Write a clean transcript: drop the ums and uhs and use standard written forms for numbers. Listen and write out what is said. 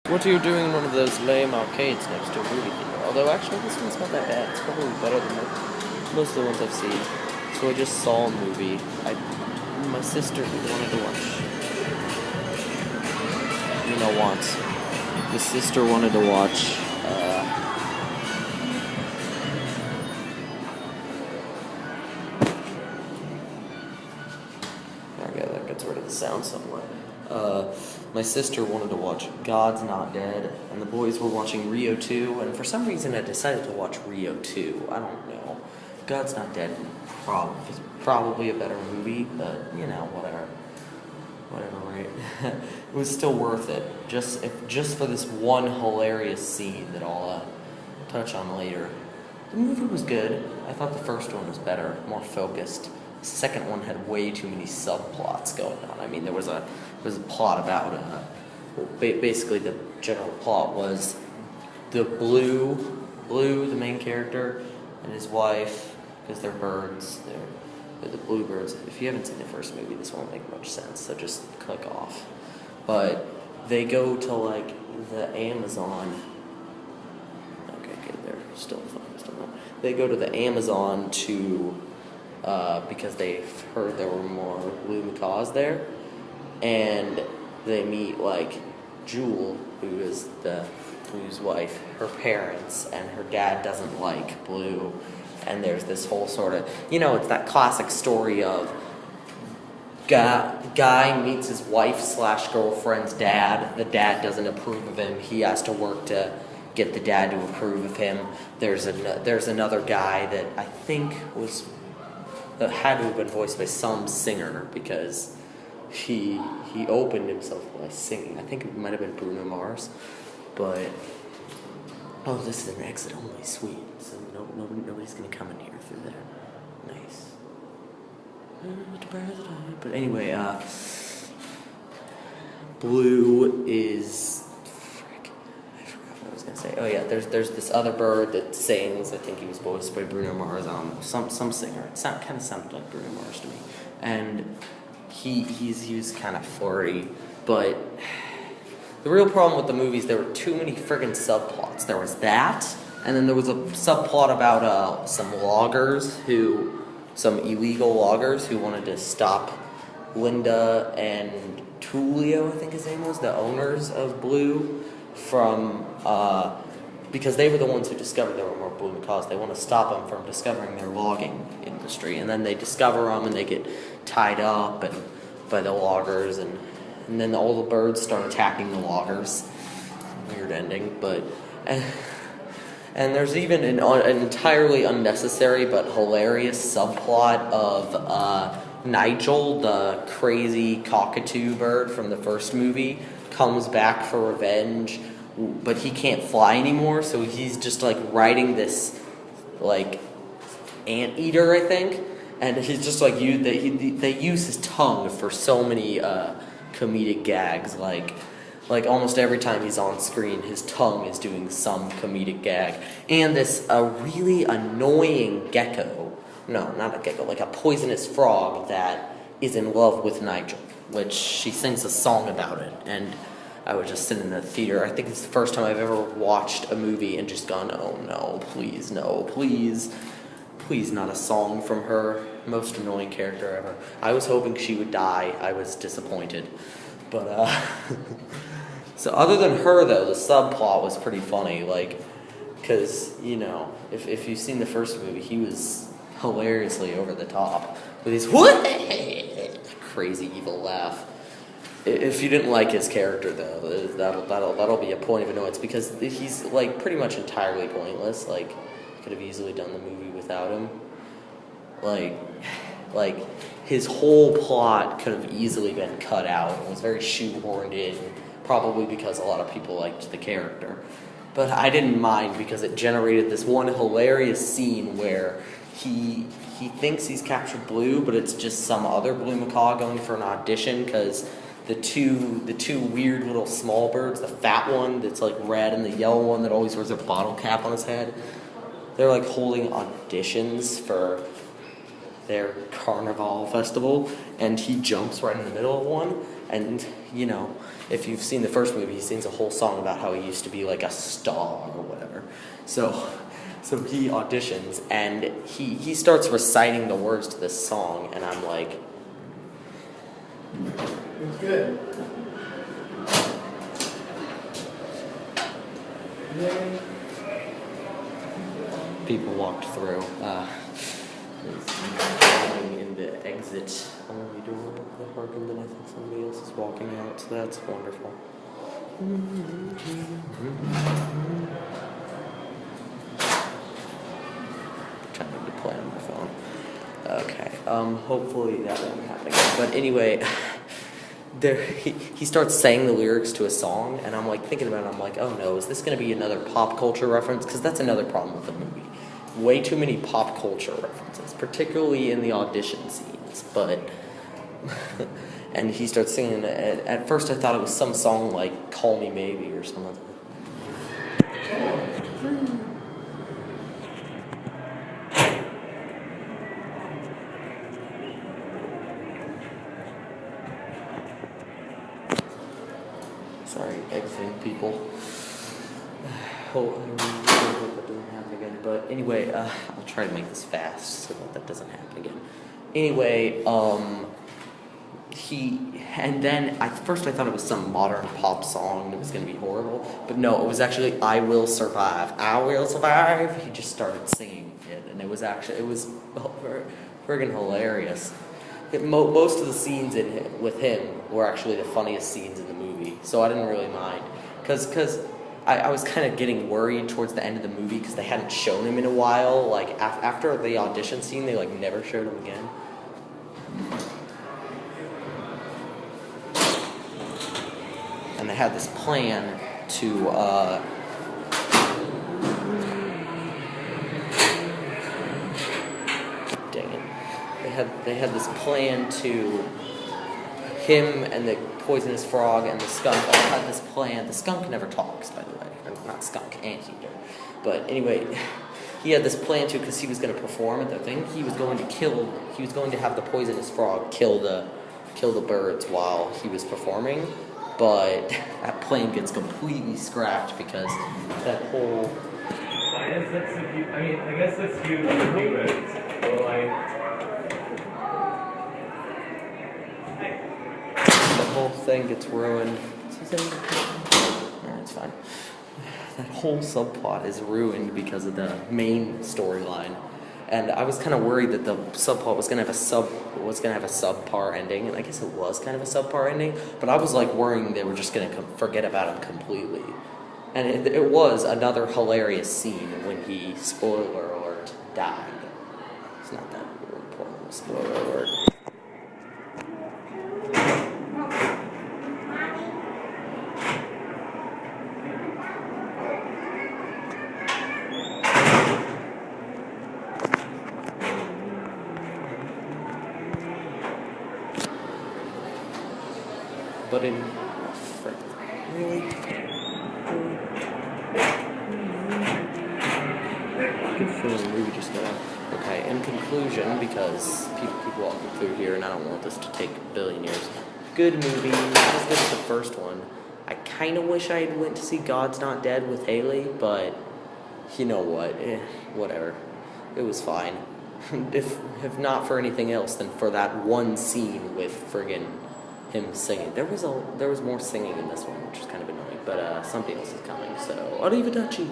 What are you doing in one of those lame arcades next to a movie theater? Although, actually, this one's not that bad. It's probably better than most of the ones I've seen. So I just saw a movie. My sister wanted to watch. My sister wanted to watch. Okay, that gets rid of the sound somewhat. My sister wanted to watch God's Not Dead, and the boys were watching Rio 2, and for some reason I decided to watch Rio 2. I don't know. God's Not Dead is probably a better movie, but, whatever. Whatever, right? It was still worth it, just for this one hilarious scene that I'll touch on later. The movie was good. I thought the first one was better, more focused. The second one had way too many subplots going on. I mean, there was a plot about basically the general plot was the Blue, the main character, and his wife, because they're birds. They're the bluebirds. If you haven't seen the first movie, this won't make much sense. So just click off. But they go to like the Amazon. Okay, they're still focused on that. They go to the Amazon to. Because they've heard there were more blue macaws there, and they meet like Jewel, who is the Blue's wife, her parents, and her dad doesn't like Blue, and there's this whole sort of, it's that classic story of guy meets his wife/girlfriend's dad. The dad doesn't approve of him. He has to work to get the dad to approve of him. There's another guy that I think that had to have been voiced by some singer, because he opened himself by singing. I think it might have been Bruno Mars, but this is an exit only suite, so nobody's gonna come in here through there. Nice. But anyway, Blue is. I was gonna say, oh yeah, there's this other bird that sings. I think he was voiced by Bruno Mars. Some singer. It kind of sounded like Bruno Mars to me, and he's kind of flirty. But the real problem with the movies, there were too many friggin' subplots. There was that, and then there was a subplot about some illegal loggers who wanted to stop Linda and Tulio, I think his name was, the owners of Blue, from because they were the ones who discovered there were more blue macaws. They want to stop them from discovering their logging industry, and then they discover them and they get tied up by the loggers, and then all the birds start attacking the loggers. Weird ending, but and there's even an entirely unnecessary but hilarious subplot of Nigel, the crazy cockatoo bird from the first movie, comes back for revenge, but he can't fly anymore, so he's just like riding this like anteater, I think, and he's just like they use his tongue for so many comedic gags, like almost every time he's on screen, his tongue is doing some comedic gag. And this really annoying gecko, no, not a gecko, like a poisonous frog that is in love with Nigel, which she sings a song about it. And I was just sitting in the theater. I think it's the first time I've ever watched a movie and just gone, oh no, please, not a song from her. Most annoying character ever. I was hoping she would die. I was disappointed. But, so other than her, though, the subplot was pretty funny, because, if you've seen the first movie, he was hilariously over the top with his crazy evil laugh. If you didn't like his character, though, that'll be a point of annoyance, because he's pretty much entirely pointless. Could have easily done the movie without him. His whole plot could have easily been cut out. It was very shoehorned in, probably because a lot of people liked the character. But I didn't mind, because it generated this one hilarious scene where he thinks he's captured Blue, but it's just some other blue macaw going for an audition, because the two weird little small birds, the fat one that's red and the yellow one that always wears a bottle cap on his head, they're holding auditions for their carnival festival, and he jumps right in the middle of one, and you know, if you've seen the first movie, he sings a whole song about how he used to be like a star or whatever. So he auditions, and he starts reciting the words to this song, and I'm like, it's good. people walked through. In the exit only door of the park, and then I think somebody else is walking out, so that's wonderful. Trying to play on my phone. Okay. Hopefully that won't happen again. But anyway, he starts saying the lyrics to a song, and I'm like thinking about it. I'm like, oh no, is this going to be another pop culture reference? Because that's another problem with the movie. Way too many pop culture references, particularly in the audition scenes. But and he starts singing. At first, I thought it was some song like "Call Me Maybe" or something. Sorry, exiting people. Hope that doesn't happen again. But anyway, I'll try to make this fast so that doesn't happen again. Anyway, and then at first I thought it was some modern pop song that was going to be horrible, but no, it was actually "I Will Survive." I will survive. He just started singing it, and it was friggin' hilarious. Most of the scenes with him were actually the funniest scenes in the movie, so I didn't really mind. Because I was kind of getting worried towards the end of the movie because they hadn't shown him in a while. Like, after the audition scene, they, like, never showed him again. And they had this plan to, dang it. They had this plan to, him and the poisonous frog and the skunk all had this plan. The skunk never talks, by the way. Or not skunk, anteater. But anyway, he had this plan too because he was going to perform at the thing. He was going to have the poisonous frog kill the birds while he was performing. But that plan gets completely scrapped because that whole... I guess that's huge for humans. But like... The whole thing gets ruined. Alright, it's fine. That whole subplot is ruined because of the main storyline. And I was kind of worried that the subplot was gonna have a subpar ending, and I guess it was kind of a subpar ending. But I was like worrying they were just gonna forget about him completely. And it was another hilarious scene when he, spoiler alert, died. It's not that important. Spoiler alert. But in really, good feeling the movie just got out. Okay, in conclusion, because people walking through here, and I don't want this to take a billion years. Good movie, not as good as the first one. I kind of wish I had went to see God's Not Dead with Haley, but you know what? Whatever. It was fine. If not for anything else, then for that one scene with friggin' him singing. There was more singing in this one, which is kind of annoying, but something else is coming, so arrivederci.